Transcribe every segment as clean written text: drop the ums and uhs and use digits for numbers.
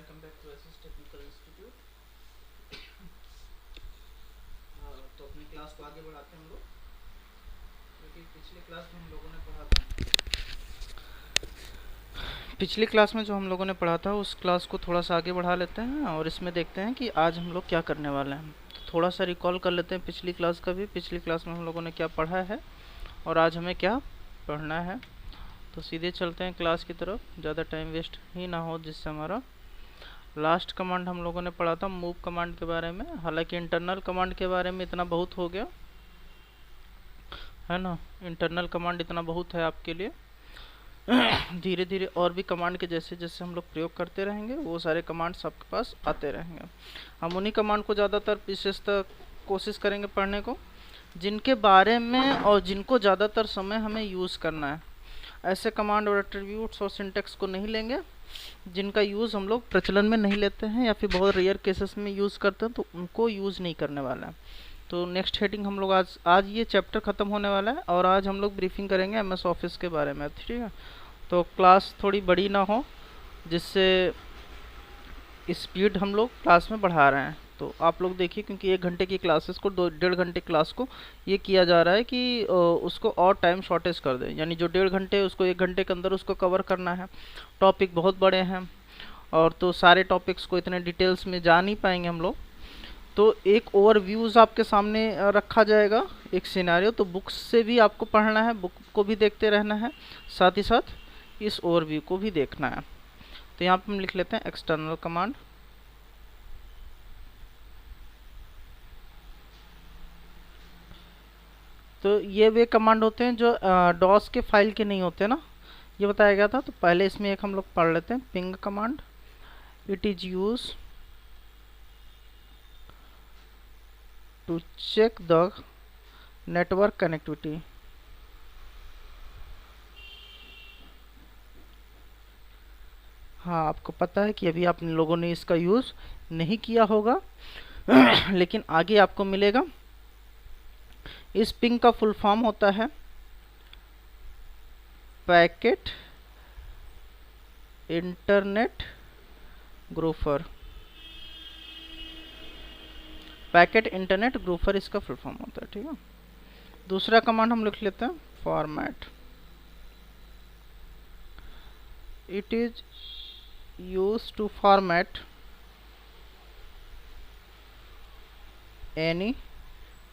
Welcome back to SS technical institute. तो अपनी class को आगे बढ़ाते हैं हम लोग, क्योंकि पिछली क्लास में हम लोगों ने पढ़ा था पिछली क्लास में जो हम लोगों ने पढ़ा था उस क्लास को थोड़ा सा आगे बढ़ा लेते हैं और इसमें देखते हैं कि आज हम लोग क्या करने वाले हैं। तो थोड़ा सा रिकॉल कर लेते हैं पिछली क्लास का भी, पिछली क्लास में हम लोगों ने क्या पढ़ा है और आज हमें क्या पढ़ना है। तो सीधे चलते हैं क्लास की तरफ, ज़्यादा टाइम वेस्ट ही ना हो, जिससे हमारा लास्ट कमांड हम लोगों ने पढ़ा था मूव कमांड के बारे में। हालांकि इंटरनल कमांड के बारे में इतना बहुत हो गया है ना, इंटरनल कमांड इतना बहुत है आपके लिए। धीरे धीरे और भी कमांड के जैसे जैसे हम लोग प्रयोग करते रहेंगे वो सारे कमांड्स आपके पास आते रहेंगे। हम उन्हीं कमांड को ज़्यादातर विशेषतः कोशिश करेंगे पढ़ने को जिनके बारे में और जिनको ज़्यादातर समय हमें यूज़ करना है। ऐसे कमांड और एट्रीब्यूट्स और सिंटेक्स को नहीं लेंगे जिनका यूज़ हम लोग प्रचलन में नहीं लेते हैं या फिर बहुत रेयर केसेस में यूज़ करते हैं, तो उनको यूज़ नहीं करने वाला है। तो नेक्स्ट हेडिंग हम लोग आज ये चैप्टर ख़त्म होने वाला है और आज हम लोग ब्रीफिंग करेंगे एमएस ऑफिस के बारे में, ठीक है। तो क्लास थोड़ी बड़ी ना हो, जिससे स्पीड हम लोग क्लास में बढ़ा रहे हैं। तो आप लोग देखिए, क्योंकि 1 घंटे की क्लासेस को 1.5 घंटे क्लास को ये किया जा रहा है कि उसको और टाइम शॉर्टेज कर दें, यानी जो 1.5 घंटे उसको 1 घंटे के अंदर उसको कवर करना है। टॉपिक बहुत बड़े हैं और तो सारे टॉपिक्स को इतने डिटेल्स में जा नहीं पाएंगे हम लोग। तो एक ओवरव्यूज़ आपके सामने रखा जाएगा, एक सिनेरियो। तो बुक्स से भी आपको पढ़ना है, बुक को भी देखते रहना है, साथ ही साथ इस ओवरव्यू को भी देखना है। तो यहाँ पे हम लिख लेते हैं एक्सटर्नल कमांड। तो ये वे कमांड होते हैं जो डॉस के फाइल के नहीं होते ना, ये बताया गया था। तो पहले इसमें एक हम लोग पढ़ लेते हैं ping command. It is use to check the network connectivity. हाँ, आपको पता है कि अभी आप लोगों ने इसका यूज़ नहीं किया होगा लेकिन आगे आपको मिलेगा। इस पिंग का फुल फॉर्म होता है पैकेट इंटरनेट ग्रूफर। पैकेट इंटरनेट ग्रूफर इसका फुल फॉर्म होता है, ठीक है। दूसरा कमांड हम लिख लेते हैं format. It is use to format any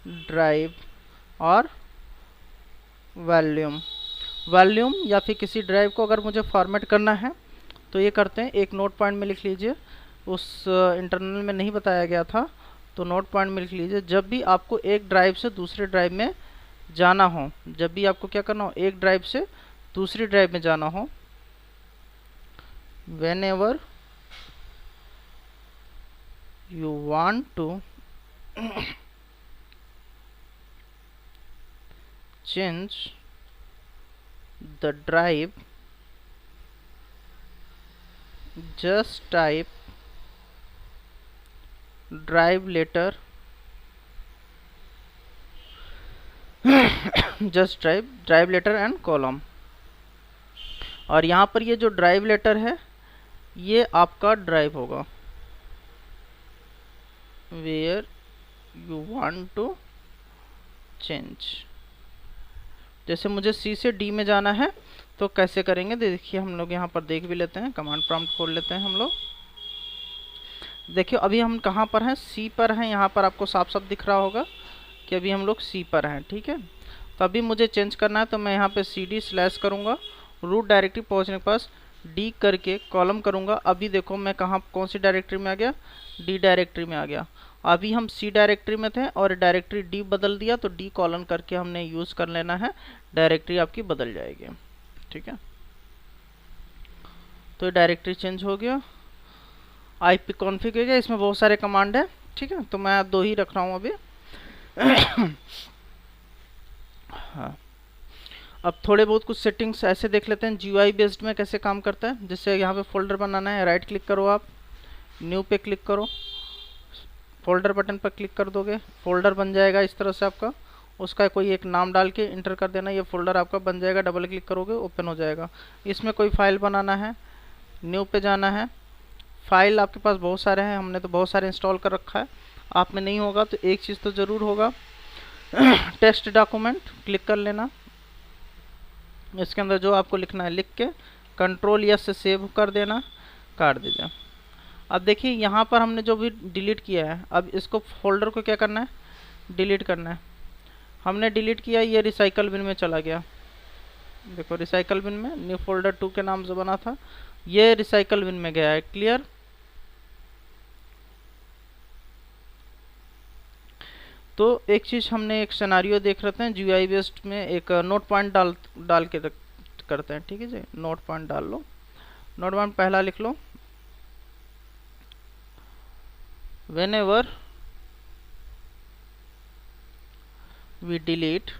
drive और वॉल्यूम या फिर किसी ड्राइव को अगर मुझे फॉर्मेट करना है तो ये करते हैं। एक नोट पॉइंट में लिख लीजिए, उस इंटरनल में नहीं बताया गया था, तो नोट पॉइंट में लिख लीजिए। जब भी आपको एक ड्राइव से दूसरे ड्राइव में जाना हो, जब भी आपको क्या करना हो, एक ड्राइव से दूसरी ड्राइव में जाना हो, whenever you want to change the drive, just type drive letter just type drive letter and column। और यहाँ पर ये जो ड्राइव लेटर है ये आपका ड्राइव होगा, where you want to change. जैसे मुझे सी से डी में जाना है तो कैसे करेंगे, देखिए हम लोग यहाँ पर देख भी लेते हैं। कमांड प्रॉम्प्ट खोल लेते हैं हम लोग। देखिए अभी हम कहाँ पर हैं, सी पर हैं। यहाँ पर आपको साफ साफ दिख रहा होगा कि अभी हम लोग सी पर हैं, ठीक है। तो अभी मुझे चेंज करना है तो मैं यहाँ पे सी डी स्लैश करूँगा, रूट डायरेक्टरी पहुँचने के पास डी करके कॉलम करूँगा। अभी देखो मैं कौन सी डायरेक्टरी में आ गया, डी डायरेक्टरी में आ गया। अभी हम सी डायरेक्टरी में थे और डायरेक्टरी डी बदल दिया, तो डी कॉलन करके हमने यूज़ कर लेना है, डायरेक्टरी आपकी बदल जाएगी, ठीक है। तो डायरेक्टरी चेंज हो गया। IP कॉन्फ़िग हो गया। इसमें बहुत सारे कमांड है, ठीक है, तो मैं 2 ही रख रहा हूँ अभी। हाँ, अब थोड़े बहुत कुछ सेटिंग्स ऐसे देख लेते हैं GUI बेस्ड में कैसे काम करता है। जैसे यहाँ पे फोल्डर बनाना है, राइट क्लिक करो, आप न्यू पे क्लिक करो, फोल्डर बटन पर क्लिक कर दोगे, फोल्डर बन जाएगा इस तरह से आपका। उसका कोई एक नाम डाल के इंटर कर देना, ये फोल्डर आपका बन जाएगा। डबल क्लिक करोगे ओपन हो जाएगा। इसमें कोई फाइल बनाना है, न्यू पे जाना है, फाइल आपके पास बहुत सारे हैं, हमने तो बहुत सारे इंस्टॉल कर रखा है, आप में नहीं होगा तो एक चीज़ तो ज़रूर होगा, टेस्ट डॉक्यूमेंट क्लिक कर लेना, इसके अंदर जो आपको लिखना है लिख के कंट्रोल यस से सेव कर देना, काट दीजिए। अब देखिए यहाँ पर हमने जो भी डिलीट किया है, अब इसको फोल्डर को क्या करना है, डिलीट करना है। हमने डिलीट किया, ये रिसाइकल बिन में चला गया, देखो रिसाइकल बिन में, न्यू फोल्डर 2 के नाम से बना था, ये रिसाइकल बिन में गया है। क्लियर। तो एक चीज़ हमने एक सिनेरियो देख रहे हैं, GUI बेस्ड में एक नोट पॉइंट डाल के करते हैं, ठीक है जी। नोट पॉइंट डाल लो, नोट पॉइंट पहला लिख लो, whenever we delete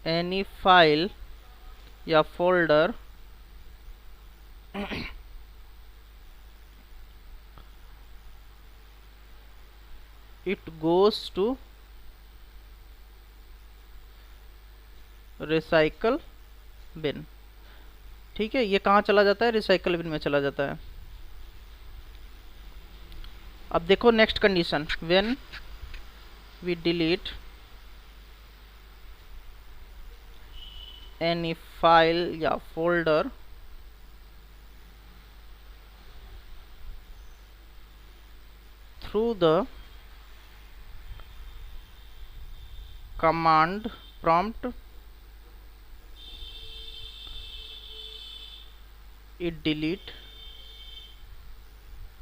any file या folder it goes to recycle bin। ठीक है, ये कहाँ चला जाता है, रिसाइकल बिन में चला जाता है। अब देखो next condition, when we delete any file या folder through the command prompt it delete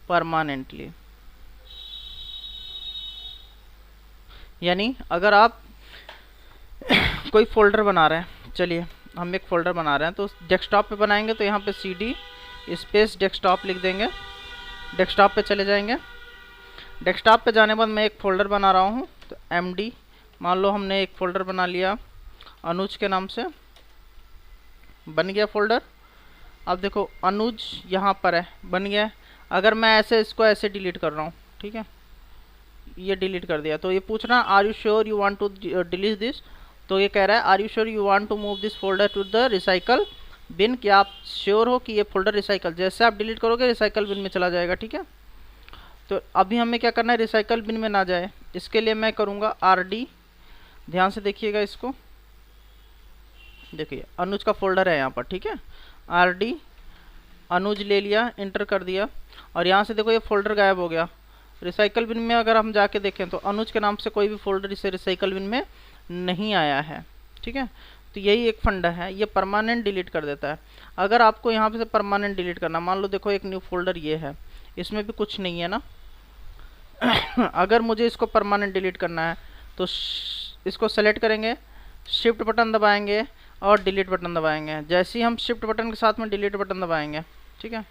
permanently. यानी अगर आप कोई फोल्डर बना रहे हैं, चलिए हम एक फोल्डर बना रहे हैं, तो डेस्कटॉप पे बनाएंगे तो यहाँ पे CD स्पेस डेस्कटॉप लिख देंगे, डेस्कटॉप पे चले जाएंगे। डेस्कटॉप पे जाने के बाद मैं एक फ़ोल्डर बना रहा हूँ, तो MD मान लो हमने एक फ़ोल्डर बना लिया अनुज के नाम से, बन गया फ़ोल्डर। अब देखो अनुज यहाँ पर है, बन गया है। अगर मैं ऐसे इसको ऐसे डिलीट कर रहा हूँ, ठीक है, ये डिलीट कर दिया, तो ये पूछ रहा are you sure you want to delete this, तो ये कह रहा है are you sure you want to move this folder to the recycle bin, कि आप श्योर हो कि ये फोल्डर रिसाइकल, जैसे आप डिलीट करोगे रिसाइकल बिन में चला जाएगा। ठीक है, तो अभी हमें क्या करना है, रिसाइकल बिन में ना जाए, इसके लिए मैं करूँगा RD, ध्यान से देखिएगा इसको, देखिए अनुज का फोल्डर है यहाँ पर, ठीक है, RD अनुज ले लिया, इंटर कर दिया, और यहाँ से देखो ये फोल्डर गायब हो गया। रिसाइकल बिन में अगर हम जाके देखें तो अनुज के नाम से कोई भी फोल्डर इसे रिसाइकल बिन में नहीं आया है। ठीक है, तो यही एक फंडा है, ये परमानेंट डिलीट कर देता है। अगर आपको यहाँ पे से परमानेंट डिलीट करना, मान लो देखो एक न्यू फोल्डर ये है, इसमें भी कुछ नहीं है ना अगर मुझे इसको परमानेंट डिलीट करना है तो इसको सेलेक्ट करेंगे, शिफ्ट बटन दबाएंगे और डिलीट बटन दबाएंगे। जैसे ही हम शिफ्ट बटन के साथ में डिलीट बटन दबाएंगे, ठीक है,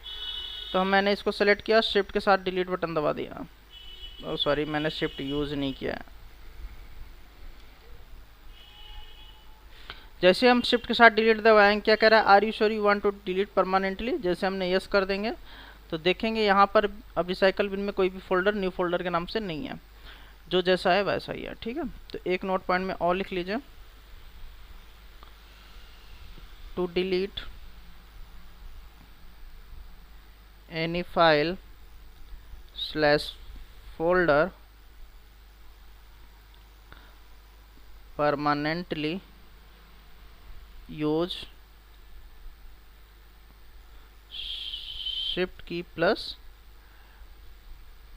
तो मैंने इसको सेलेक्ट किया, शिफ्ट के साथ डिलीट बटन दबा दिया, सॉरी मैंने शिफ्ट यूज़ नहीं किया। जैसे हम शिफ्ट के साथ डिलीट दबाएंगे, क्या कह रहा है, are you sure you want to delete permanently, जैसे हमने यस कर देंगे तो देखेंगे यहाँ पर अब रिसाइकल बिन में कोई भी फोल्डर न्यू फोल्डर के नाम से नहीं है, जो जैसा है वैसा ही है। ठीक है, तो एक नोट पॉइंट में और लिख लीजिए, to delete any file slash folder permanently use shift key plus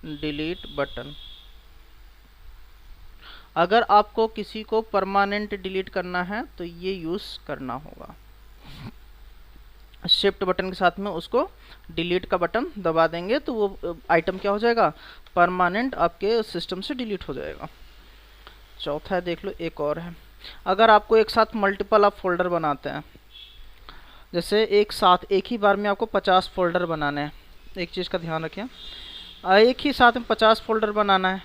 delete button. अगर आपको किसी को परमानेंट डिलीट करना है तो ये यूज़ करना होगा, शिफ्ट बटन के साथ में उसको डिलीट का बटन दबा देंगे तो वो आइटम क्या हो जाएगा, परमानेंट आपके सिस्टम से डिलीट हो जाएगा। चौथा है, देख लो एक और है, अगर आपको एक साथ मल्टीपल आप फोल्डर बनाते हैं, जैसे एक साथ एक ही बार में आपको 50 फोल्डर बनाने हैं, एक चीज़ का ध्यान रखें, एक ही साथ में 50 फोल्डर बनाना है,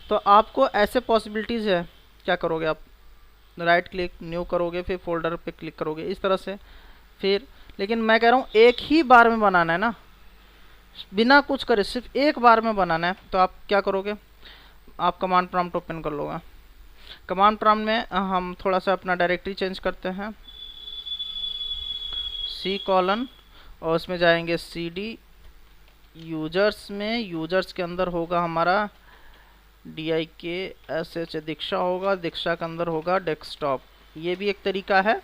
तो आपको ऐसे पॉसिबिलिटीज़ है, क्या करोगे आप, राइट क्लिक न्यू करोगे, फिर फोल्डर पे क्लिक करोगे इस तरह से, फिर लेकिन मैं कह रहा हूँ एक ही बार में बनाना है ना, बिना कुछ करे सिर्फ एक बार में बनाना है, तो आप क्या करोगे, आप कमांड प्रॉम्प्ट ओपन कर लोगे। कमांड प्रॉम्प्ट में हम थोड़ा सा अपना डायरेक्टरी चेंज करते हैं, C:, और उसमें जाएंगे CD यूजर्स में, यूजर्स के अंदर होगा हमारा DIKSH दीक्षा होगा, दीक्षा के अंदर होगा डेस्कटॉप। ये भी एक तरीका है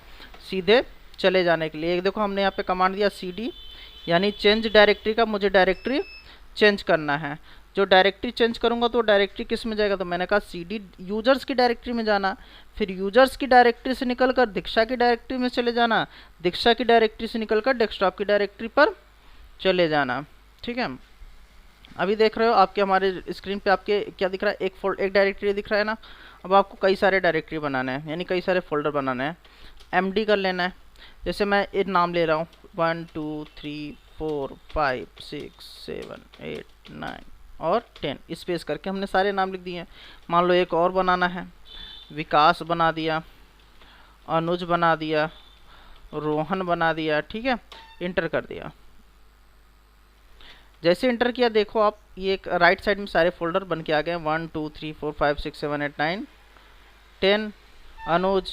सीधे चले जाने के लिए। एक देखो हमने यहाँ पे कमांड दिया CD यानी चेंज डायरेक्टरी का, मुझे डायरेक्टरी चेंज करना है। जो डायरेक्टरी चेंज करूंगा तो डायरेक्टरी किस में जाएगा, तो मैंने कहा CD यूजर्स की डायरेक्टरी में जाना, फिर यूजर्स की डायरेक्टरी से निकलकर दीक्षा की डायरेक्टरी में चले जाना, दीक्षा की डायरेक्टरी से निकलकर डेस्कटॉप की डायरेक्टरी पर चले जाना। ठीक है, अभी देख रहे हो आपके हमारे स्क्रीन पे आपके क्या दिख रहा है, एक डायरेक्टरी दिख रहा है ना। अब आपको कई सारे डायरेक्टरी बनाने हैं, यानी कई सारे फोल्डर बनाने हैं। MD कर लेना है, जैसे मैं एक नाम ले रहा हूँ 1 2 3 4 5 6 7 8 9 और 10 स्पेस करके हमने सारे नाम लिख दिए हैं। मान लो एक और बनाना है, विकास बना दिया, अनुज बना दिया, रोहन बना दिया। ठीक है, इंटर कर दिया। जैसे इंटर किया देखो आप, ये एक राइट साइड में सारे फोल्डर बन के आ गए 1 2 3 4 5 6 7 8 9 10 अनुज,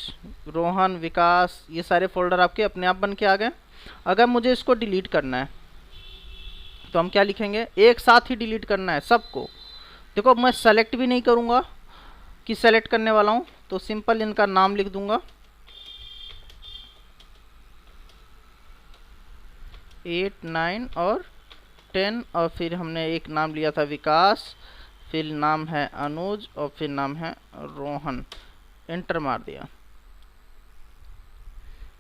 रोहन, विकास, ये सारे फोल्डर आपके अपने आप बन के आ गए। अगर मुझे इसको डिलीट करना है तो हम क्या लिखेंगे, एक साथ ही डिलीट करना है सबको। देखो मैं सेलेक्ट भी नहीं करूँगा कि सेलेक्ट करने वाला हूँ, तो सिंपल इनका नाम लिख दूंगा 8 9 और 10 और फिर हमने एक नाम लिया था विकास, फिर नाम है अनुज और फिर नाम है रोहन। एंटर मार दिया।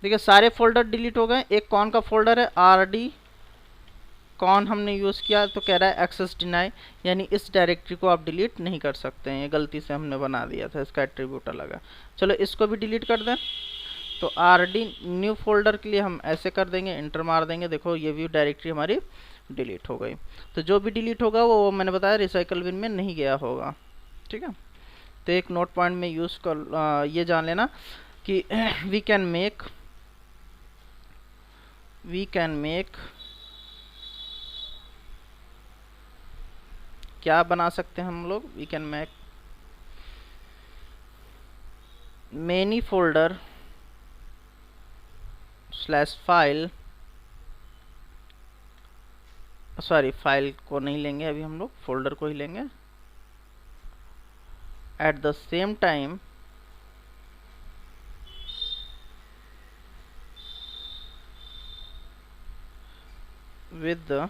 देखिए सारे फोल्डर डिलीट हो गए। एक कौन का फोल्डर है, RD कौन हमने यूज़ किया, तो कह रहा है एक्सेस डिनाई, यानी इस डायरेक्टरी को आप डिलीट नहीं कर सकते हैं, ये गलती से हमने बना दिया था, इसका एट्रीब्यूट अलग है। चलो इसको भी डिलीट कर दें, तो RD न्यू फोल्डर के लिए हम ऐसे कर देंगे, इंटर मार देंगे। देखो ये भी डायरेक्टरी हमारी डिलीट हो गई। तो जो भी डिलीट होगा वो मैंने बताया रिसाइकल बिन में नहीं गया होगा। ठीक है, तो एक नोट पॉइंट में यूज़ कर ये जान लेना कि वी कैन मेक क्या बना सकते हैं हम लोग, we can make many folder slash file, sorry file को नहीं लेंगे अभी, हम लोग फोल्डर को ही लेंगे। At the same time with the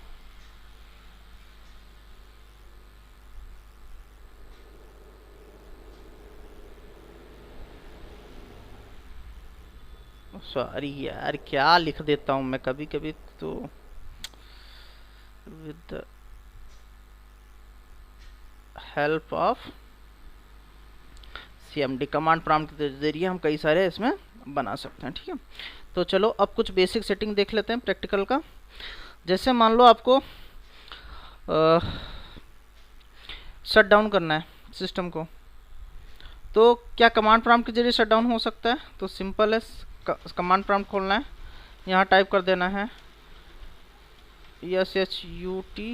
sorry यार क्या लिख देता हूँ मैं कभी कभी, तो with the help of CMD command prompt के जरिए हम कई सारे इसमें बना सकते हैं। ठीक है, तो चलो अब कुछ बेसिक सेटिंग देख लेते हैं प्रैक्टिकल का। जैसे मान लो आपको शट डाउन करना है सिस्टम को, तो क्या कमांड प्रॉम्प्ट के जरिए शट डाउन हो सकता है, तो सिंपल है, कमांड प्रॉम्प्ट खोलना है, यहाँ टाइप कर देना है SHUTDOWN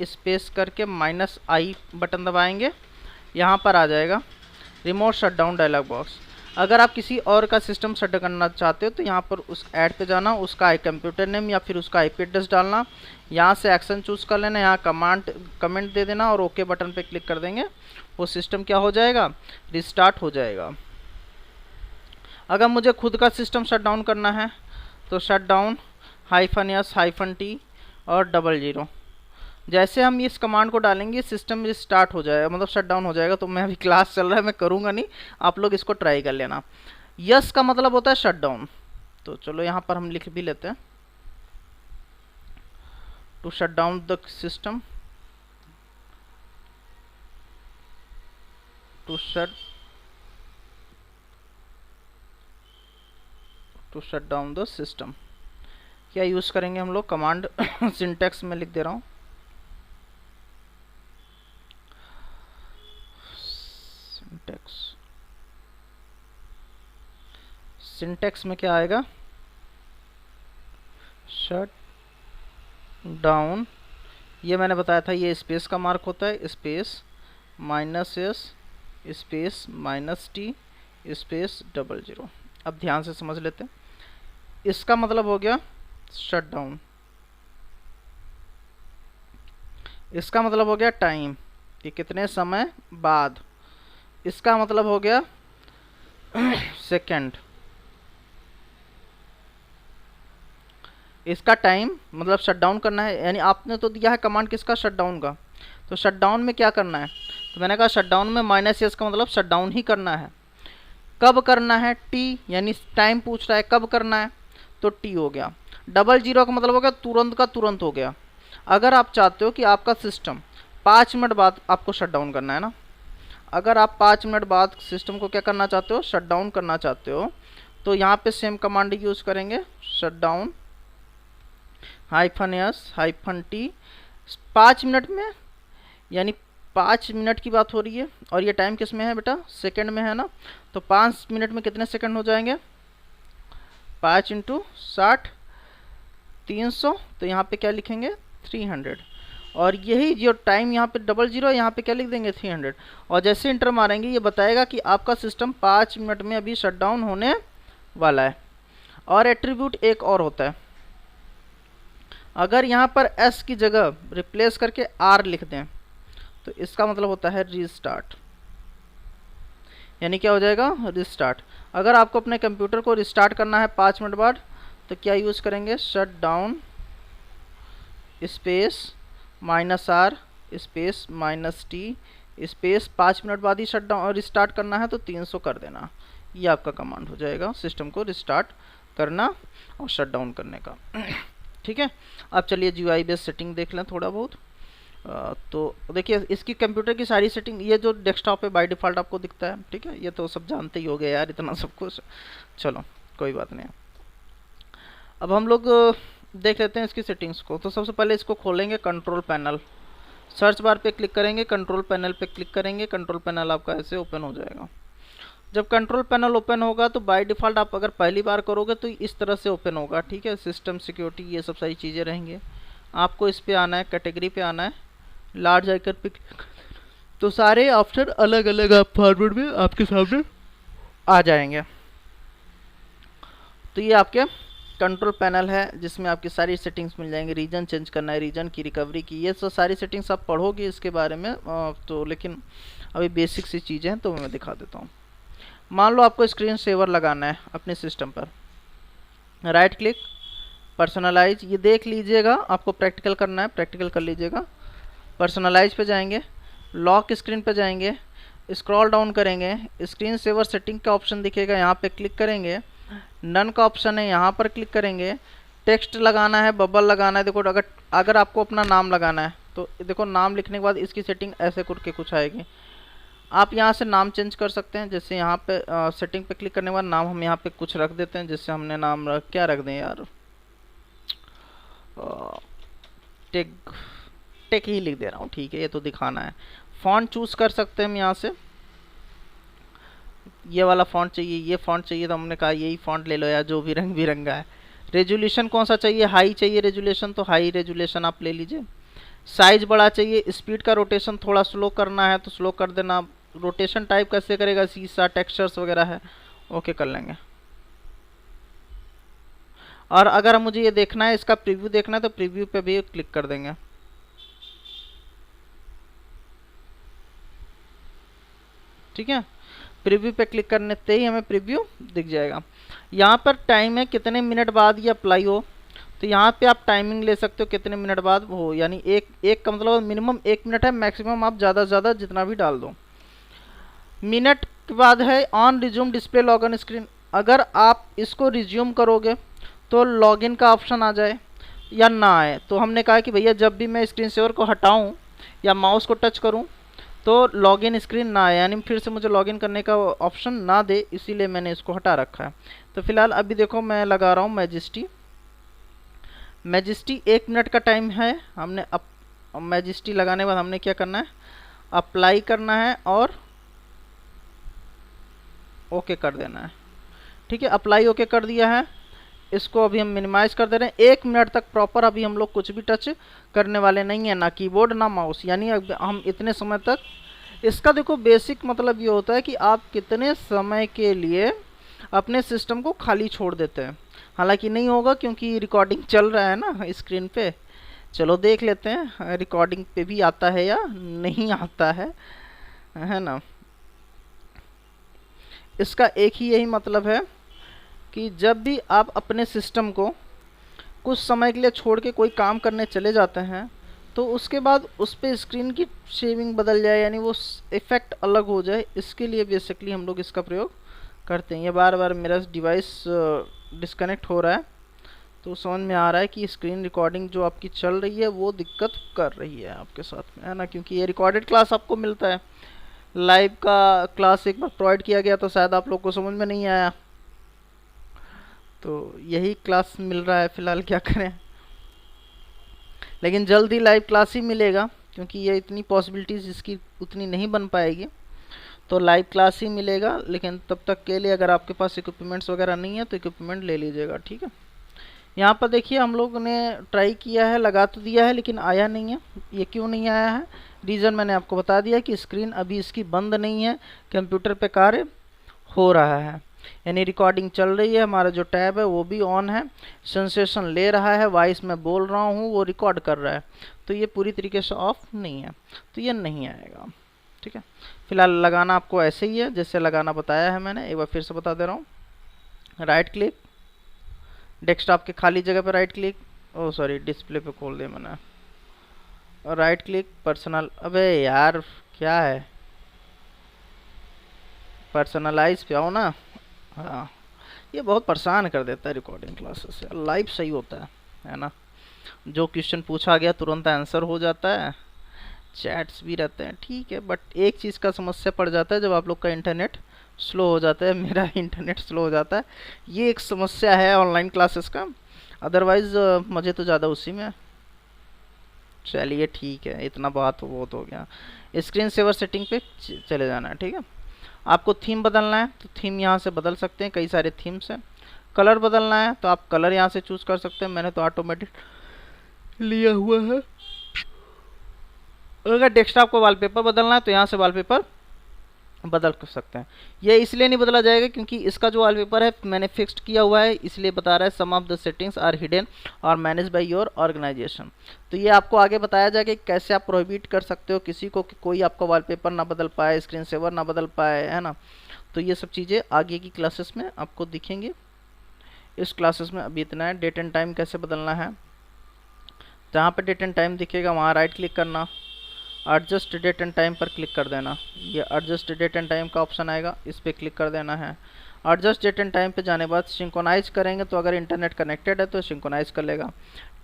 स्पेस करके -I बटन दबाएंगे, यहाँ पर आ जाएगा remote shut down dialog box. अगर आप किसी और का सिस्टम शट करना चाहते हो तो यहाँ पर उस ऐड पे जाना, उसका कंप्यूटर नेम या फिर उसका IP एड्रेस डालना, यहाँ से एक्शन चूज़ कर लेना, यहाँ कमेंट दे देना और ओके बटन पे क्लिक कर देंगे, वो सिस्टम क्या हो जाएगा, रिस्टार्ट हो जाएगा। अगर मुझे खुद का सिस्टम शट डाउन करना है तो शट डाउन -S-T और 00, जैसे हम इस कमांड को डालेंगे सिस्टम स्टार्ट हो जाएगा, मतलब शट डाउन हो जाएगा। तो मैं अभी क्लास चल रहा है, मैं करूँगा नहीं, आप लोग इसको ट्राई कर लेना। यस का मतलब होता है शट डाउन, तो चलो यहाँ पर हम लिख भी लेते हैं, to shut down the system, to shut down the system. क्या यूज़ करेंगे हम लोग, कमांड सिंटैक्स में लिख दे रहा हूँ, सिंटैक्स में क्या आएगा, शट डाउन, ये मैंने बताया था, ये स्पेस का मार्क होता है, space -S space -T space 00। अब ध्यान से समझ लेते हैं, इसका मतलब हो गया शट डाउन, इसका मतलब हो गया टाइम कि कितने समय बाद, इसका मतलब हो गया सेकंड, इसका टाइम मतलब शट डाउन करना है। यानी आपने तो दिया है कमांड किसका, शट डाउन का, तो शट डाउन में क्या करना है, तो मैंने कहा शट डाउन में -s का मतलब शट डाउन ही करना है। कब करना है, टी, यानी टाइम पूछ रहा है कब करना है, तो टी हो गया। 00 का मतलब हो गया तुरंत का तुरंत हो गया। अगर आप चाहते हो कि आपका सिस्टम 5 मिनट बाद आपको शट डाउन करना है ना, अगर आप 5 मिनट बाद सिस्टम को क्या करना चाहते हो, शट डाउन करना चाहते हो, तो यहाँ पे सेम कमांड यूज़ करेंगे, शट डाउन -s-t 5 मिनट में, यानी 5 मिनट की बात हो रही है और ये टाइम किस में है बेटा, सेकंड में है ना, तो 5 मिनट में कितने सेकंड हो जाएंगे, 5 × 60 300, तो यहाँ पे क्या लिखेंगे 300, और यही जो टाइम यहाँ पे 00 यहाँ पे क्या लिख देंगे 300, और जैसे इंटर मारेंगे ये बताएगा कि आपका सिस्टम 5 मिनट में अभी शट डाउन होने वाला है। और एट्रीब्यूट एक और होता है, अगर यहाँ पर s की जगह रिप्लेस करके r लिख दें तो इसका मतलब होता है रीस्टार्ट, यानी क्या हो जाएगा रिस्टार्ट। अगर आपको अपने कंप्यूटर को रिस्टार्ट करना है 5 मिनट बाद तो क्या यूज़ करेंगे, shut down space -r space -t space 5 minute बाद ही शट डाउन रिस्टार्ट करना है तो 300 कर देना, ये आपका कमांड हो जाएगा सिस्टम को रिस्टार्ट करना और शट डाउन करने का। ठीक है, अब चलिए GUI बेस्ड सेटिंग देख लें थोड़ा बहुत। तो देखिए इसकी कंप्यूटर की सारी सेटिंग, ये जो डेस्कटॉप पे बाय डिफ़ॉल्ट आपको दिखता है, ठीक है, ये तो सब जानते ही हो गए यार, इतना सब कुछ, चलो कोई बात नहीं। अब हम लोग देख लेते हैं इसकी सेटिंग्स को। तो सबसे पहले इसको खोलेंगे कंट्रोल पैनल, सर्च बार पे क्लिक करेंगे, कंट्रोल पैनल पे क्लिक करेंगे, कंट्रोल पैनल आपका ऐसे ओपन हो जाएगा। जब कंट्रोल पैनल ओपन होगा तो बाय डिफ़ॉल्ट आप अगर पहली बार करोगे तो इस तरह से ओपन होगा, ठीक है, सिस्टम सिक्योरिटी ये सब सारी चीज़ें रहेंगी। आपको इस पे आना है, कैटेगरी पे आना है, लार्ज आइकन पे तो सारे ऑप्शन अलग अलग आप फॉरवर्ड में आपके सामने आ जाएंगे। तो ये आपके कंट्रोल पैनल है जिसमें आपकी सारी सेटिंग्स मिल जाएंगी, रीजन चेंज करना है, रीजन की रिकवरी की, ये सब सारी सेटिंग्स आप पढ़ोगे इसके बारे में, तो लेकिन अभी बेसिक सी चीज़ें हैं तो मैं दिखा देता हूँ। मान लो आपको स्क्रीन सेवर लगाना है अपने सिस्टम पर, राइट क्लिक, पर्सनलाइज, ये देख लीजिएगा, आपको प्रैक्टिकल करना है, प्रैक्टिकल कर लीजिएगा। पर्सनलाइज पे जाएंगे, लॉक स्क्रीन पे जाएंगे, स्क्रॉल डाउन करेंगे, स्क्रीन सेवर सेटिंग का ऑप्शन दिखेगा, यहाँ पे क्लिक करेंगे, नन का ऑप्शन है यहाँ पर क्लिक करेंगे, टेक्स्ट लगाना है, बबल लगाना है। देखो अगर आपको अपना नाम लगाना है तो देखो नाम लिखने के बाद इसकी सेटिंग ऐसे करके कुछ आएगी, आप यहाँ से नाम चेंज कर सकते हैं। जैसे यहाँ पे सेटिंग पे क्लिक करने के बाद नाम हम यहाँ पे कुछ रख देते हैं, जैसे हमने नाम क्या रख दें यार, टेक ही लिख दे रहा हूँ, ठीक है, ये तो दिखाना है। फॉन्ट चूज़ कर सकते हैं हम यहाँ से, ये वाला फॉन्ट चाहिए, ये फॉन्ट चाहिए तो हमने कहा यही फॉन्ट ले लो यार, जो भी रंग बिरंगा है। रेजुलेशन कौन सा चाहिए, हाई चाहिए रेजुलेशन तो हाई रेजुलेशन आप ले लीजिए। साइज बड़ा चाहिए, स्पीड का रोटेशन थोड़ा स्लो करना है तो स्लो कर देना। रोटेशन टाइप कैसे करेगा, शीशा टेक्सचर्स वगैरह है, ओके कर लेंगे। और अगर मुझे ये देखना है, इसका प्रीव्यू देखना है तो प्रीव्यू पे भी क्लिक कर देंगे। ठीक है, प्रीव्यू पे क्लिक करने से ही हमें प्रीव्यू दिख जाएगा। यहाँ पर टाइम है कितने मिनट बाद ये अप्लाई हो, तो यहाँ पे आप टाइमिंग ले सकते हो कितने मिनट बाद हो, यानी एक का मतलब मिनिमम 1 मिनट है, मैक्सिमम आप ज़्यादा से ज़्यादा जितना भी डाल दो। मिनट के बाद है on resume display login screen, अगर आप इसको रिज्यूम करोगे तो लॉगिन का ऑप्शन आ जाए या ना आए, तो हमने कहा कि भैया जब भी मैं स्क्रीन सेवर को हटाऊँ या माउस को टच करूँ तो लॉगिन स्क्रीन ना आए, यानी फिर से मुझे लॉगिन करने का ऑप्शन ना दे, इसीलिए मैंने इसको हटा रखा है। तो फिलहाल अभी देखो मैं लगा रहा हूँ मैजेस्टी 1 मिनट का टाइम है। हमने मैजेस्टी लगाने के बाद हमने क्या करना है, अप्लाई करना है और ओके कर देना है। ठीक है, अप्लाई ओके कर दिया है, इसको अभी हम मिनिमाइज कर दे रहे हैं। 1 मिनट तक प्रॉपर अभी हम लोग कुछ भी टच करने वाले नहीं है, ना कीबोर्ड ना माउस, यानी हम इतने समय तक। इसका देखो बेसिक मतलब ये होता है कि आप कितने समय के लिए अपने सिस्टम को खाली छोड़ देते हैं। हालांकि नहीं होगा क्योंकि रिकॉर्डिंग चल रहा है ना स्क्रीन पे। चलो देख लेते हैं रिकॉर्डिंग पे भी आता है या नहीं आता है ना। इसका एक ही यही मतलब है कि जब भी आप अपने सिस्टम को कुछ समय के लिए छोड़ के कोई काम करने चले जाते हैं तो उसके बाद उस पर स्क्रीन की शेविंग बदल जाए, यानी वो इफ़ेक्ट अलग हो जाए, इसके लिए बेसिकली हम लोग इसका प्रयोग करते हैं। ये बार बार मेरा डिवाइस डिस्कनेक्ट हो रहा है तो समझ में आ रहा है कि स्क्रीन रिकॉर्डिंग जो आपकी चल रही है वो दिक्कत कर रही है आपके साथ में, है ना, क्योंकि ये रिकॉर्डेड क्लास आपको मिलता है। लाइव का क्लास एक बार प्रोवाइड किया गया तो शायद आप लोग को समझ में नहीं आया, तो यही क्लास मिल रहा है फ़िलहाल, क्या करें। लेकिन जल्द ही लाइव क्लास ही मिलेगा क्योंकि ये इतनी पॉसिबिलिटीज़ इसकी उतनी नहीं बन पाएगी, तो लाइव क्लास ही मिलेगा। लेकिन तब तक के लिए अगर आपके पास इक्विपमेंट्स वगैरह नहीं है तो इक्विपमेंट ले लीजिएगा, ठीक है। यहाँ पर देखिए हम लोग ने ट्राई किया है, लगा तो दिया है लेकिन आया नहीं है। ये क्यों नहीं आया है, रीज़न मैंने आपको बता दिया कि स्क्रीन अभी इसकी बंद नहीं है, कंप्यूटर पे कार्य हो रहा है, यानी रिकॉर्डिंग चल रही है, हमारा जो टैब है वो भी ऑन है, सेंसेशन ले रहा है, वॉइस मैं बोल रहा हूँ वो रिकॉर्ड कर रहा है, तो ये पूरी तरीके से ऑफ नहीं है, तो ये नहीं आएगा, ठीक है। फिलहाल लगाना आपको ऐसे ही है जैसे लगाना बताया है मैंने, एक बार फिर से बता दे रहा हूँ। राइट क्लिक, डेस्कटॉप के खाली जगह पर राइट क्लिक, ओ सॉरी डिस्प्ले पे खोल दिया मैंने, और राइट क्लिक पर्सनल, अबे यार क्या है, पर्सनलाइज पे आओ ना। हाँ, ये बहुत परेशान कर देता है रिकॉर्डिंग क्लासेस से, लाइव सही होता है ना, जो क्वेश्चन पूछा गया तुरंत आंसर हो जाता है, चैट्स भी रहते हैं, ठीक है। बट एक चीज़ का समस्या पड़ जाता है जब आप लोग का इंटरनेट स्लो हो जाता है, मेरा इंटरनेट स्लो हो जाता है, ये एक समस्या है ऑनलाइन क्लासेस का, अदरवाइज़ मज़े तो ज़्यादा उसी में। चलिए ठीक है, इतना बात बहुत हो गया। स्क्रीन सेवर सेटिंग पे चले जाना है, ठीक है। आपको थीम बदलना है तो थीम यहाँ से बदल सकते हैं, कई सारे थीम्स हैं। कलर बदलना है तो आप कलर यहाँ से चूज़ कर सकते हैं, मैंने तो ऑटोमेटिक लिया हुआ है। अगर डेस्कटॉप को वॉलपेपर बदलना है तो यहाँ से वॉलपेपर बदल कर सकते हैं। ये इसलिए नहीं बदला जाएगा क्योंकि इसका जो वॉलपेपर है मैंने फिक्स्ड किया हुआ है, इसलिए बता रहा है some of the settings are hidden और मैनेज बाय योर ऑर्गेनाइजेशन। तो ये आपको आगे बताया जाएगा कि कैसे आप प्रोहिबिट कर सकते हो किसी को कि कोई आपका वॉलपेपर ना बदल पाए, स्क्रीन सेवर ना बदल पाए, है ना। तो ये सब चीज़ें आगे की क्लासेस में आपको दिखेंगी। इस क्लासेस में अभी इतना है। डेट एंड टाइम कैसे बदलना है, जहाँ पर डेट एंड टाइम दिखेगा वहाँ राइट क्लिक करना, एडजस्ट डेट एंड टाइम पर क्लिक कर देना, ये एडजस्ट डेट एंड टाइम का ऑप्शन आएगा, इस पर क्लिक कर देना है। एडजस्ट डेट एंड टाइम पे जाने बाद सिंक्रोनाइज करेंगे तो अगर इंटरनेट कनेक्टेड है तो सिंक्रोनाइज कर लेगा।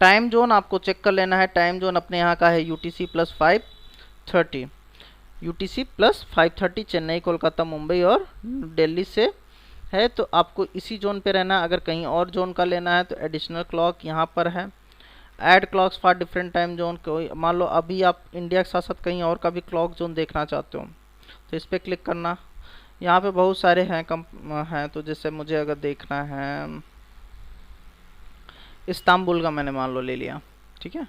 टाइम जोन आपको चेक कर लेना है, टाइम जोन अपने यहाँ का है UTC + 5:30, UTC + 5:30 चेन्नई, कोलकाता, मुंबई और दिल्ली से है, तो आपको इसी जोन पे रहना है। अगर कहीं और जोन का लेना है तो एडिशनल क्लॉक यहाँ पर है, add clocks for different time zone. कोई मान लो अभी आप इंडिया के साथ साथ कहीं और का भी क्लॉक जोन देखना चाहते हो तो इस पर क्लिक करना। यहाँ पे बहुत सारे हैं तो जैसे मुझे अगर देखना है इस्तांबुल का, मैंने मान लो ले लिया, ठीक है।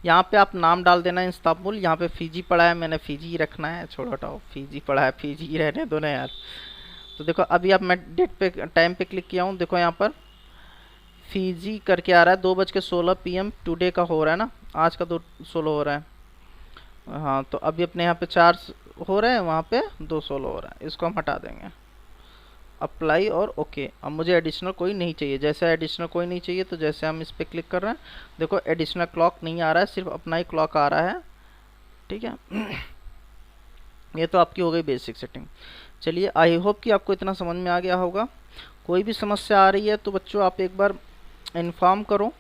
यहाँ पे आप नाम डाल देना है इस्तांबुल, यहाँ पे फीजी पड़ा है, मैंने फीजी रखना है, छोड़ो हटाओ, फीजी पड़ा है, फीजी रहने दो ना यार। तो देखो अभी आप मैं डेट पे टाइम पे क्लिक किया हूँ, देखो यहाँ पर फीजी करके आ रहा है, 2:16 PM टुडे का हो रहा है ना, आज का 2:16 हो रहा है। हाँ तो अभी अपने यहाँ पे 4 हो रहे हैं, वहाँ पे 2:16 हो रहा है, इसको हम हटा देंगे, अप्लाई और ओके। अब मुझे एडिशनल कोई नहीं चाहिए, जैसे एडिशनल कोई नहीं चाहिए तो जैसे हम इस पर क्लिक कर रहे हैं देखो एडिशनल क्लॉक नहीं आ रहा है, सिर्फ अपना ही क्लॉक आ रहा है, ठीक है। ये तो आपकी हो गई बेसिक सेटिंग। चलिए आई होप कि आपको इतना समझ में आ गया होगा। कोई भी समस्या आ रही है तो बच्चों आप एक बार इन्फॉर्म करो,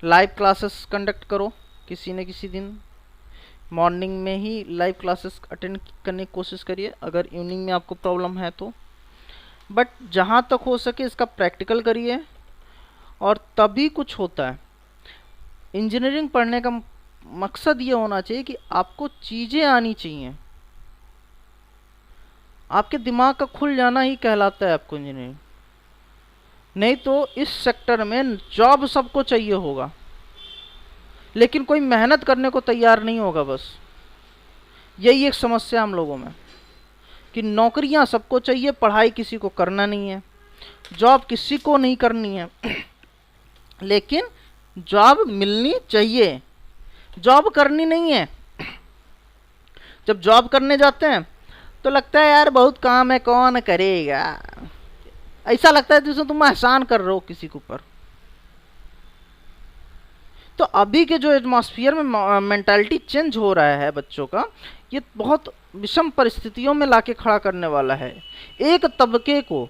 लाइव क्लासेस कंडक्ट करो, किसी न किसी दिन मॉर्निंग में ही लाइव क्लासेस अटेंड करने की कोशिश करिए, अगर इवनिंग में आपको प्रॉब्लम है तो। बट जहाँ तक हो सके इसका प्रैक्टिकल करिए, और तभी कुछ होता है। इंजीनियरिंग पढ़ने का मकसद ये होना चाहिए कि आपको चीज़ें आनी चाहिए, आपके दिमाग का खुल जाना ही कहलाता है आपको इंजीनियरिंग। नहीं तो इस सेक्टर में जॉब सबको चाहिए होगा लेकिन कोई मेहनत करने को तैयार नहीं होगा। बस यही एक समस्या हम लोगों में कि नौकरियां सबको चाहिए, पढ़ाई किसी को करना नहीं है। जॉब किसी को नहीं करनी है लेकिन जॉब मिलनी चाहिए, जॉब करनी नहीं है। जब जॉब करने जाते हैं तो लगता है यार बहुत काम है, कौन करेगा, ऐसा लगता है जैसे तुम एहसान कर रहे हो किसी के ऊपर। तो अभी के जो एटमॉस्फेयर में मेंटालिटी चेंज हो रहा है बच्चों का, ये बहुत विषम परिस्थितियों में लाके खड़ा करने वाला है। एक तबके को,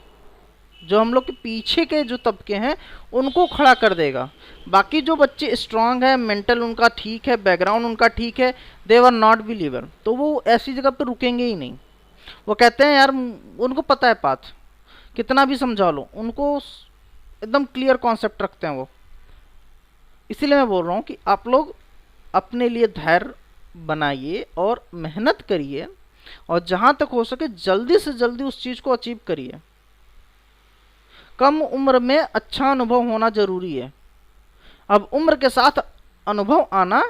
जो हम लोग के पीछे के जो तबके हैं उनको खड़ा कर देगा। बाकी जो बच्चे स्ट्रांग है, मेंटल उनका ठीक है, बैकग्राउंड उनका ठीक है, दे वर नॉट बिलीवर, तो वो ऐसी जगह पे रुकेंगे ही नहीं। वो कहते हैं यार उनको पता है पाथ, कितना भी समझा लो, उनको एकदम क्लियर कॉन्सेप्ट रखते हैं वो। इसीलिए मैं बोल रहा हूँ कि आप लोग अपने लिए धैर्य बनाइए और मेहनत करिए, और जहाँ तक हो सके जल्दी से जल्दी उस चीज़ को अचीव करिए। कम उम्र में अच्छा अनुभव होना जरूरी है। अब उम्र के साथ अनुभव आना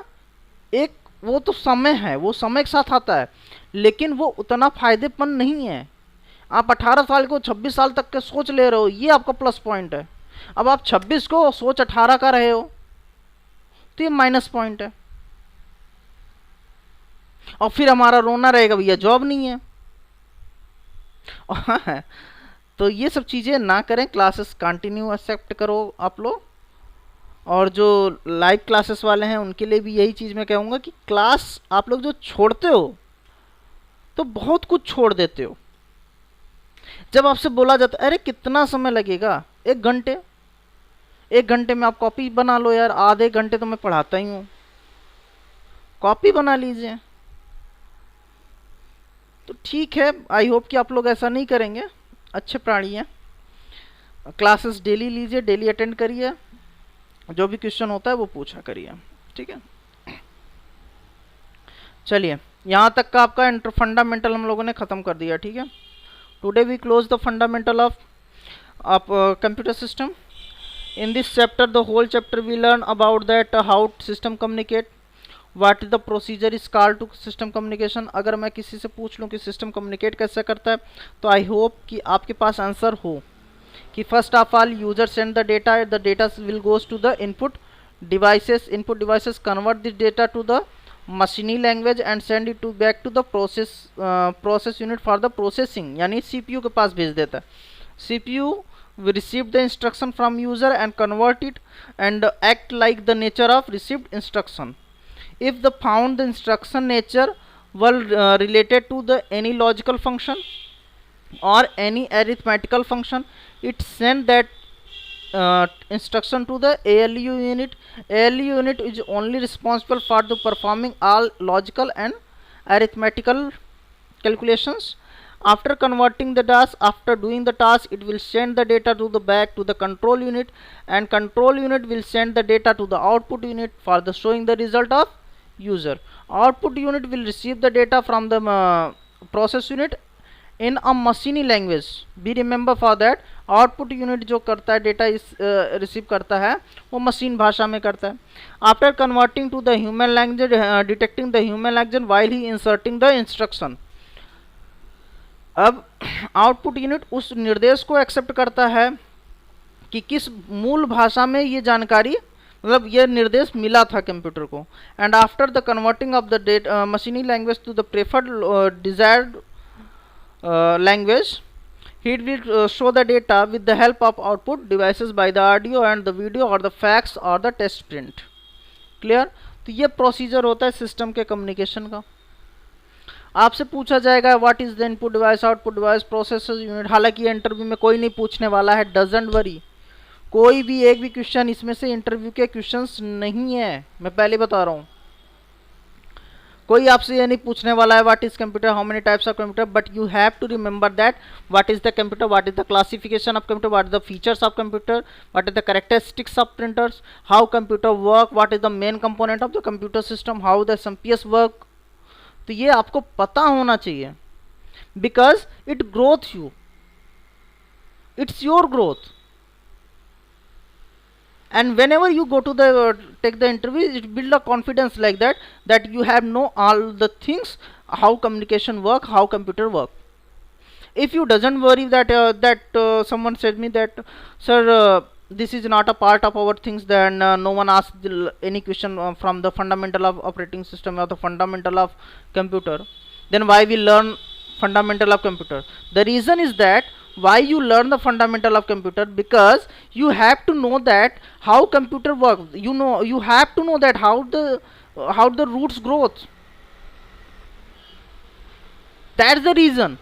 एक, वो तो समय है, वो समय के साथ आता है, लेकिन वो उतना फायदेमंद नहीं है। आप 18 साल को 26 साल तक के सोच ले रहे हो, ये आपका प्लस पॉइंट है। अब आप 26 को सोच 18 का रहे हो तो ये माइनस पॉइंट है। और फिर हमारा रोना रहेगा भैया जॉब नहीं है। तो ये सब चीज़ें ना करें, क्लासेस कंटिन्यू एक्सेप्ट करो आप लोग। और जो लाइव क्लासेस वाले हैं उनके लिए भी यही चीज़ मैं कहूँगा कि क्लास आप लोग जो छोड़ते हो तो बहुत कुछ छोड़ देते हो। जब आपसे बोला जाता है अरे कितना समय लगेगा, 1 घंटे, 1 घंटे में आप कॉपी बना लो यार, आधे घंटे तो मैं पढ़ाता ही हूँ, कॉपी बना लीजिए। तो ठीक है, आई होप कि आप लोग ऐसा नहीं करेंगे, अच्छे प्राणी हैं। क्लासेस डेली लीजिए, डेली अटेंड करिए, जो भी क्वेश्चन होता है वो पूछा करिए, ठीक है। चलिए, यहाँ तक का आपका फंडामेंटल हम लोगों ने ख़त्म कर दिया, ठीक है। Today we close the fundamental of computer system. In this chapter, the whole chapter we learn about that how system communicate, what is the procedure is called to system communication. अगर मैं किसी से पूछ लूँ कि सिस्टम कम्युनिकेट कैसे करता है, तो आई होप कि आपके पास आंसर हो कि first of all user send the data will goes to the input devices convert this data to the मशीनी language and send it to back to the process unit for the processing, यानी CPU के पास भेज देता है। CPU will receive the instruction from user and convert it and act like the nature of received instruction. If the found the instruction nature were related to the any logical function or any arithmetical function, it send that instruction to the ALU unit. ALU unit is only responsible for the performing all logical and arithmetical calculations. After converting the task, after doing the task, it will send the data to the back to the control unit, and control unit will send the data to the output unit for the showing the result of user. Output unit will receive the data from the process unit in a machine language. Be remember for that, output unit जो करता है data इस receive करता है वो machine भाषा में करता है. After converting to the human language, detecting the human language while he inserting the instruction. अब आउटपुट यूनिट उस निर्देश को एक्सेप्ट करता है कि किस मूल भाषा में ये जानकारी, मतलब ये निर्देश मिला था कंप्यूटर को. And after the converting of the data मशीनी language to the preferred desired language, he will show the data with the help of output devices by the audio and the video or the fax or the text print. Clear? तो ये procedure होता है system के communication का. आपसे पूछा जाएगा what is the input device, output device, processor unit. हालांकि ये इंटरव्यू में कोई नहीं पूछने वाला है, डजंट वरी. कोई भी एक भी क्वेश्चन इसमें से इंटरव्यू के क्वेश्चंस नहीं है, मैं पहले बता रहा हूँ. कोई आपसे ये नहीं पूछने वाला है what is computer, how many types of computer, but you have to remember that what is the computer, what is the classification of computer, what is the features of computer, what is the characteristics of printers, how computer work, what is the main component of the computer system, how the SMPS work. तो ये आपको पता होना चाहिए, because it growth you, it's your growth. And whenever you go to the take the interview, it build a confidence like that you have know all the things, how communication work, how computer work. If you doesn't worry that someone said me that, sir, this is not a part of our things, then no one asked any question from the fundamental of operating system or the fundamental of computer, then why we learn fundamental of computer? The reason is that why you learn the fundamental of computer, because you have to know that how computer works. You have to know that how the roots growth. That's the reason.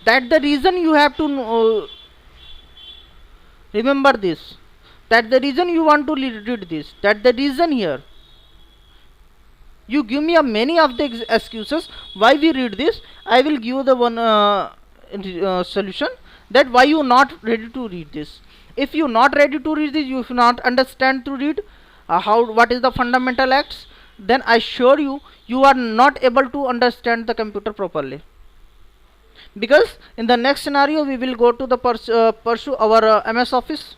That's the reason you have to remember this. That's the reason you want to read this. That's the reason here. You give me a many of the excuses why we read this. I will give you the one solution that why you not ready to read this. If you not ready to read this, you not understand to read what is the fundamental acts, then I assure you, you are not able to understand the computer properly. Because in the next scenario we will go to the pursue our MS Office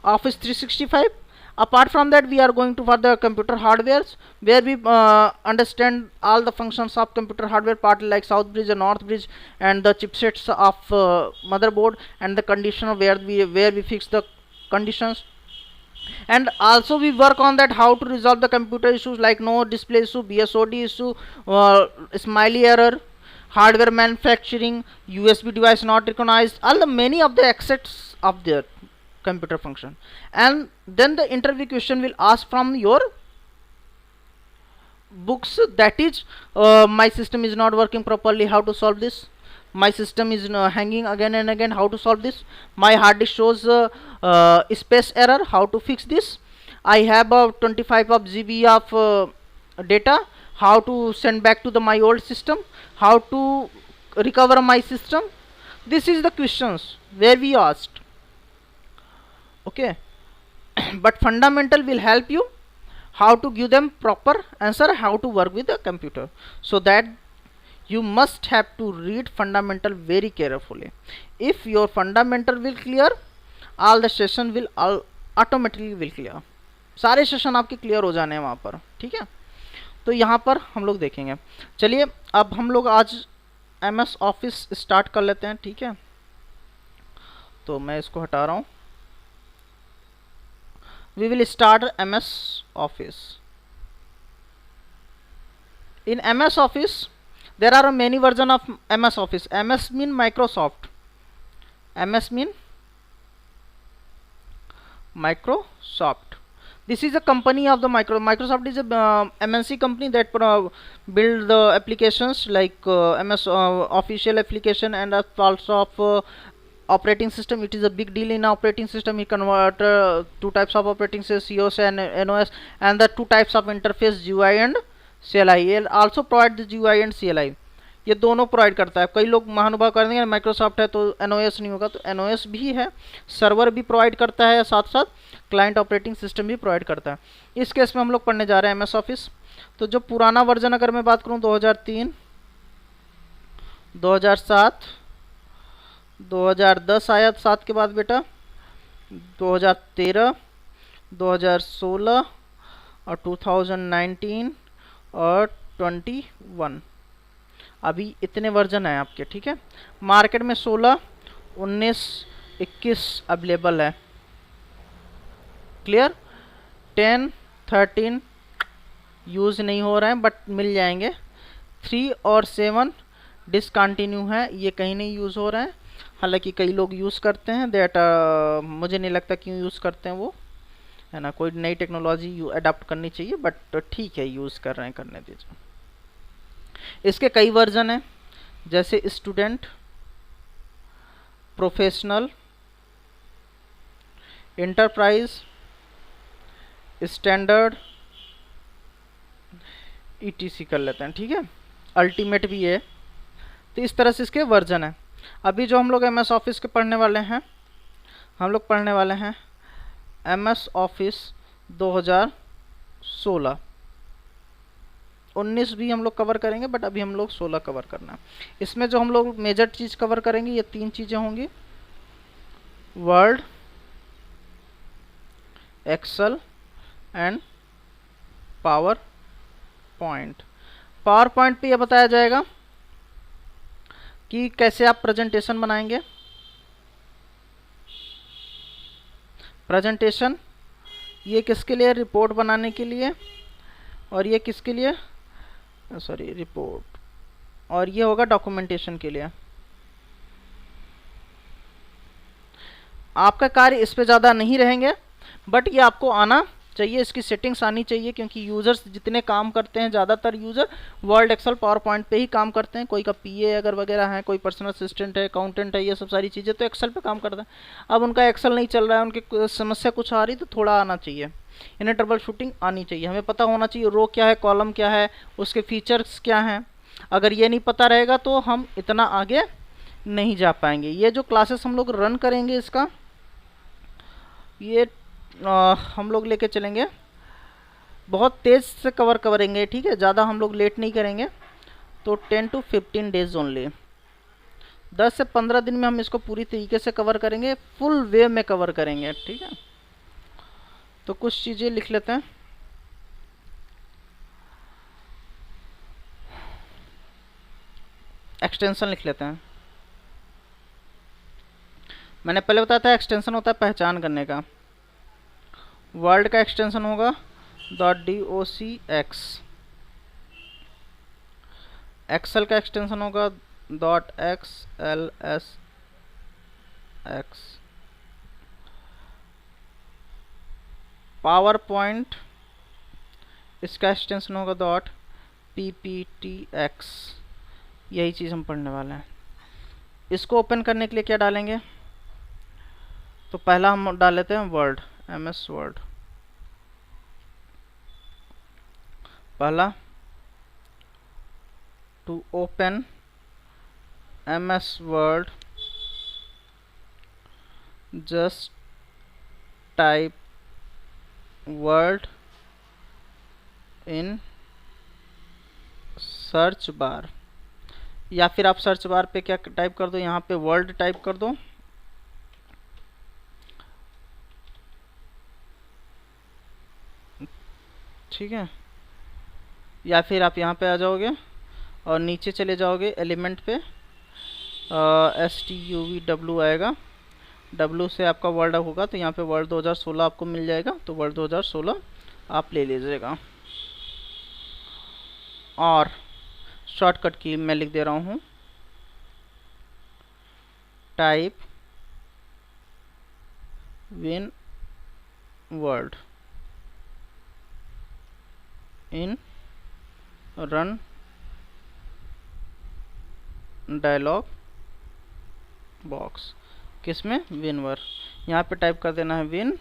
365. Apart from that, we are going to for the computer hardwares, where we understand all the functions of computer hardware part, like south bridge and north bridge, and the chipsets of motherboard, and the conditioner where we fix the conditions. And also we work on that how to resolve the computer issues like no display issue, BSOD issue, smiley error, hardware manufacturing, USB device not recognized, all the many of the assets of their computer function. And then the interview question will ask from your books, that is my system is not working properly, how to solve this? My system is hanging again and again, how to solve this? My hard disk shows space error, how to fix this? I have 25 of GB of data, how to send back to my old system? How to recover my system? This is the questions where we asked. Okay. But fundamental will help you how to give them proper answer, how to work with the computer. So that you must have to read fundamental very carefully. If your fundamental will clear, all the session will automatically will clear. सारे session आपके clear हो जाने हैं वहाँ पर, ठीक है? तो यहाँ पर हम लोग देखेंगे। चलिए अब हम लोग आज MS ऑफिस स्टार्ट कर लेते हैं, ठीक है? तो मैं इसको हटा रहा हूँ। We will start MS Office. In MS Office, there are many versions of MS Office. MS mean Microsoft. MS mean Microsoft. This is a company of the Microsoft is a MNC company that build the applications like MS official application, and also of operating system. It is a big deal in operating system. We convert two types of operating system, COS and NOS, and the two types of interface, GUI and CLI. It also provide the GUI and CLI. ये दोनों provide करता है। कई लोग महानुभाव कर देंगे Microsoft है तो NOS नहीं होगा, तो NOS भी है, सर्वर भी प्रोवाइड करता है, साथ साथ क्लाइंट ऑपरेटिंग सिस्टम भी प्रोवाइड करता है। इस केस में हम लोग पढ़ने जा रहे हैं MS ऑफिस। तो जो पुराना वर्जन अगर मैं बात करूं 2003, 2007, 2010 आया 7 के बाद बेटा, 2013, 2016 और 2019 और 21, अभी इतने वर्जन हैं आपके, ठीक है? मार्केट में 16, 19, 21 अवेलेबल है। क्लियर? 10, 13 यूज़ नहीं हो रहे हैं बट मिल जाएंगे। 3 और 7 डिसकंटिन्यू है, ये कहीं नहीं यूज़ हो रहे हैं। हालांकि कई लोग यूज़ करते हैं, दैट मुझे नहीं लगता क्यों यूज़ करते हैं वो, है ना? कोई नई टेक्नोलॉजी अडॉप्ट करनी चाहिए, बट ठीक है, यूज़ कर रहे हैं, करने दीजिए। इसके कई वर्जन हैं, जैसे student, professional, enterprise, standard, ETC कर लेते हैं, ठीक है? अल्टीमेट भी है। तो इस तरह से इसके वर्जन है। अभी जो हम लोग MS ऑफिस के पढ़ने वाले हैं, हम लोग पढ़ने वाले हैं MS ऑफिस 2016। 19 भी हम लोग कवर करेंगे, बट अभी हम लोग 16 कवर करना है। इसमें जो हम लोग मेजर चीज़ कवर करेंगे, ये 3 चीज़ें होंगी: Word, Excel and PowerPoint. PowerPoint पे ये बताया जाएगा कि कैसे आप प्रेजेंटेशन बनाएंगे। प्रेजेंटेशन ये किसके लिए, रिपोर्ट बनाने के लिए, और ये किसके लिए, सॉरी रिपोर्ट, और ये होगा डॉक्यूमेंटेशन के लिए। आपका कार्य इस पे ज़्यादा नहीं रहेंगे, बट ये आपको आना चाहिए, इसकी सेटिंग्स आनी चाहिए, क्योंकि यूज़र्स जितने काम करते हैं, ज़्यादातर user Word, Excel, PowerPoint पे ही काम करते हैं। कोई का पीए अगर वगैरह है, कोई पर्सनल असिस्टेंट है, अकाउंटेंट है, ये सब सारी चीज़ें तो एक्सेल पे काम करते हैं। अब उनका एक्सेल नहीं चल रहा है, उनकी समस्या कुछ आ रही, तो थोड़ा आना चाहिए, इन्हें ट्रबल शूटिंग आनी चाहिए। हमें पता होना चाहिए रो क्या है, कॉलम क्या है, उसके फीचर्स क्या हैं। अगर ये नहीं पता रहेगा तो हम इतना आगे नहीं जा पाएंगे। ये जो क्लासेस हम लोग रन करेंगे, इसका ये हम लोग लेके चलेंगे, बहुत तेज़ से कवर करेंगे, ठीक है, ज़्यादा हम लोग लेट नहीं करेंगे। तो 10 to 15 डेज ओनली, 10 से 15 दिन में हम इसको पूरी तरीके से कवर करेंगे, फुल वे में कवर करेंगे, ठीक है। तो कुछ चीज़ें लिख लेते हैं। एक्सटेंशन लिख लेते हैं। मैंने पहले बताया था एक्सटेंशन होता है पहचान करने का। वर्ड का एक्सटेंशन होगा .docx, एक्सेल का एक्सटेंशन होगा .xlsx, पावर पॉइंट इसका एक्सटेंशन होगा .pptx। यही चीज़ हम पढ़ने वाले हैं। इसको ओपन करने के लिए क्या डालेंगे, तो पहला हम डाल लेते हैं वर्ड, MS वर्ड। पहला to open MS Word just type Word in search bar, या फिर आप सर्च बार पे क्या टाइप कर दो, यहाँ पे वर्ड टाइप कर दो, ठीक है। या फिर आप यहाँ पे आ जाओगे और नीचे चले जाओगे एलिमेंट पे, STUVW आएगा, W से आपका वर्ड होगा, तो यहाँ पे वर्ड 2016 आपको मिल जाएगा, तो वर्ड 2016 आप ले लीजिएगा। और शॉर्टकट की मैं लिख दे रहा हूँ, type win word in run dialogue box, किसमें, विनवर। यहाँ पे टाइप कर देना है win,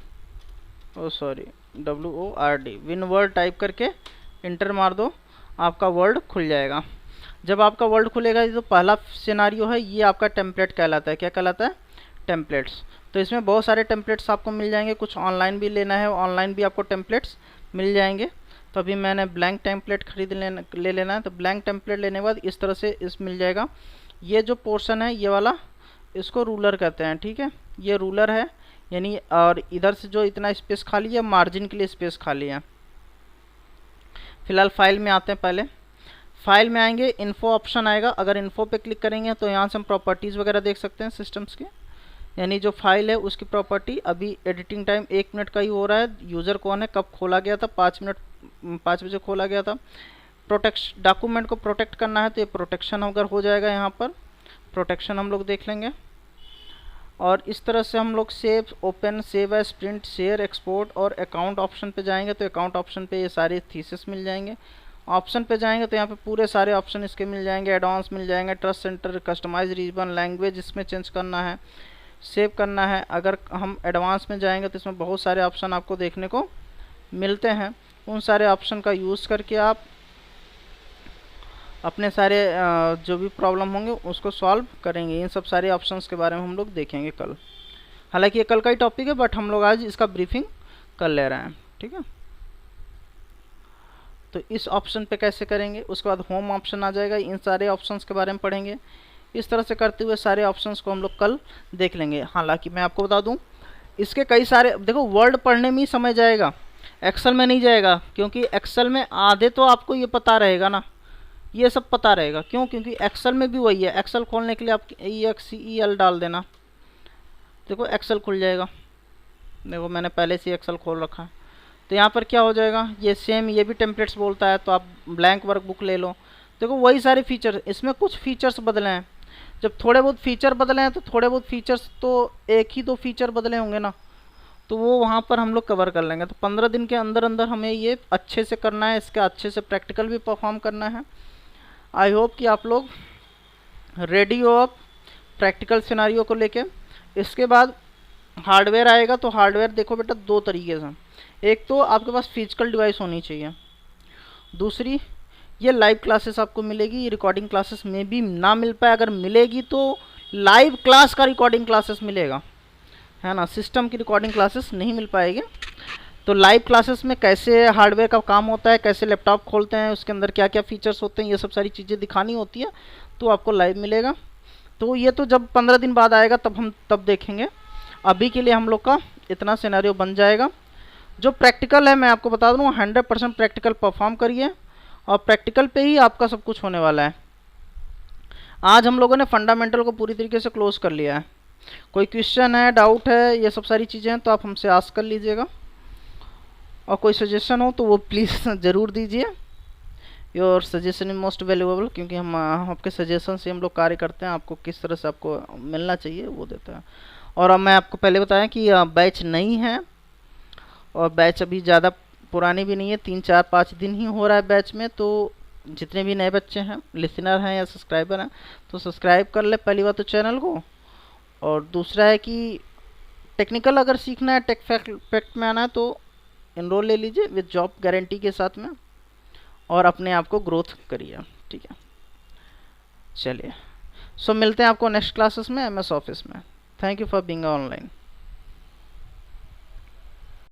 WORD, win word type करके इंटर मार दो, आपका वर्ड खुल जाएगा। जब आपका वर्ड खुलेगा, तो पहला सिनारियो है, ये आपका टेम्पलेट कहलाता है। क्या कहलाता है, टेम्पलेट्स। तो इसमें बहुत सारे टेम्पलेट्स आपको मिल जाएंगे, कुछ ऑनलाइन भी लेना है, ऑनलाइन भी आपको टेम्पलेट्स मिल जाएंगे। तो अभी मैंने ब्लैंक टेम्पलेट ले लेना है, तो ब्लैंक टेम्पलेट लेने के बाद इस तरह से इस मिल जाएगा। ये जो पोर्शन है ये वाला, इसको रूलर कहते हैं, ठीक है, ये रूलर है, यानी, और इधर से जो इतना स्पेस खाली है, मार्जिन के लिए स्पेस खाली है। फिलहाल फाइल में आते हैं। पहले फाइल में आएंगे, इन्फो ऑप्शन आएगा, अगर इन्फो पे क्लिक करेंगे तो यहाँ से हम प्रॉपर्टीज़ वगैरह देख सकते हैं सिस्टम्स के, यानी जो फाइल है उसकी प्रॉपर्टी। अभी एडिटिंग टाइम 1 मिनट का ही हो रहा है। यूज़र कौन है, कब खोला गया था, 5 बजे खोला गया था। डॉक्यूमेंट को प्रोटेक्ट करना है, तो ये प्रोटेक्शन अगर हो जाएगा, यहाँ पर प्रोटेक्शन हम लोग देख लेंगे। और इस तरह से हम लोग save, open, save as, print, share, export और अकाउंट ऑप्शन पे जाएंगे, तो अकाउंट ऑप्शन पे ये सारे थीसिस मिल जाएंगे। ऑप्शन पे जाएंगे तो यहाँ पे पूरे सारे ऑप्शन इसके मिल जाएंगे, एडवांस मिल जाएंगे, trust center, customize ribbon, language इसमें चेंज करना है, सेव करना है। अगर हम एडवांस में जाएंगे तो इसमें बहुत सारे ऑप्शन आपको देखने को मिलते हैं। उन सारे ऑप्शन का यूज़ करके आप अपने सारे जो भी प्रॉब्लम होंगे उसको सॉल्व करेंगे। इन सब सारे ऑप्शंस के बारे में हम लोग देखेंगे कल। हालांकि ये कल का ही टॉपिक है, बट हम लोग आज इसका ब्रीफिंग कर ले रहे हैं, ठीक है। तो इस ऑप्शन पे कैसे करेंगे, उसके बाद होम ऑप्शन आ जाएगा, इन सारे ऑप्शंस के बारे में पढ़ेंगे। इस तरह से करते हुए सारे ऑप्शंस को हम लोग कल देख लेंगे। हालांकि मैं आपको बता दूं, इसके कई सारे, देखो वर्ड पढ़ने में ही समय जाएगा, एक्सेल में नहीं जाएगा, क्योंकि एक्सेल में आधे तो आपको ये पता रहेगा ना, ये सब पता रहेगा। क्यों? क्योंकि एक्सेल में भी वही है। एक्सेल खोलने के लिए आप EXCEL डाल देना, देखो एक्सेल खुल जाएगा। देखो मैंने पहले से एक्सेल खोल रखा है। तो यहाँ पर क्या हो जाएगा, ये सेम, ये भी टेम्पलेट्स बोलता है, तो आप ब्लैंक वर्कबुक ले लो। देखो वही सारे फीचर, इसमें कुछ फीचर्स बदले हैं। जब थोड़े बहुत फीचर बदले हैं तो थोड़े बहुत फीचर्स तो एक ही दो फीचर बदले होंगे ना, तो वो वहाँ पर हम लोग कवर कर लेंगे। तो 15 दिन के अंदर अंदर हमें ये अच्छे से करना है, इसका अच्छे से प्रैक्टिकल भी परफॉर्म करना है। आई होप कि आप लोग रेडी हो अब प्रैक्टिकल सिनारियो को लेके। इसके बाद हार्डवेयर आएगा। तो हार्डवेयर देखो बेटा दो तरीके से, एक तो आपके पास फिजिकल डिवाइस होनी चाहिए, दूसरी ये लाइव क्लासेस आपको मिलेगी। रिकॉर्डिंग क्लासेस में भी ना मिल पाए, अगर मिलेगी तो लाइव क्लास का रिकॉर्डिंग क्लासेस मिलेगा, है ना, सिस्टम की रिकॉर्डिंग क्लासेस नहीं मिल पाएगी। तो लाइव क्लासेस में कैसे हार्डवेयर का काम होता है, कैसे लैपटॉप खोलते हैं, उसके अंदर क्या क्या फीचर्स होते हैं, ये सब सारी चीज़ें दिखानी होती है, तो आपको लाइव मिलेगा। तो ये तो जब 15 दिन बाद आएगा तब हम तब देखेंगे। अभी के लिए हम लोग का इतना सिनेरियो बन जाएगा। जो प्रैक्टिकल है मैं आपको बता दूँ 100% प्रैक्टिकल परफॉर्म करिए, और प्रैक्टिकल पे ही आपका सब कुछ होने वाला है। आज हम लोगों ने फंडामेंटल को पूरी तरीके से क्लोज कर लिया है। कोई क्वेश्चन है, डाउट है, ये सब सारी चीज़ें हैं तो आप हमसे आस्क कर लीजिएगा, और कोई सजेशन हो तो वो प्लीज़ ज़रूर दीजिए। Your suggestion is most valuable, क्योंकि हम आपके सजेशन से हम लोग कार्य करते हैं। आपको किस तरह से आपको मिलना चाहिए वो देते हैं। और अब मैं आपको पहले बताया कि बैच नहीं है, और बैच अभी ज़्यादा पुरानी भी नहीं है, 3-4-5 दिन ही हो रहा है बैच में। तो जितने भी नए बच्चे हैं, लिसनर हैं या सब्सक्राइबर हैं, तो सब्सक्राइब कर ले पहली बात तो चैनल को। और दूसरा है कि टेक्निकल अगर सीखना है, टेक फैक्ट में आना है, तो इनरोल ले लीजिए विद जॉब गारंटी के साथ में, और अपने आप को ग्रोथ करिए। ठीक है, चलिए, सो मिलते हैं आपको नेक्स्ट क्लासेस में MS ऑफिस में। Thank you for being online.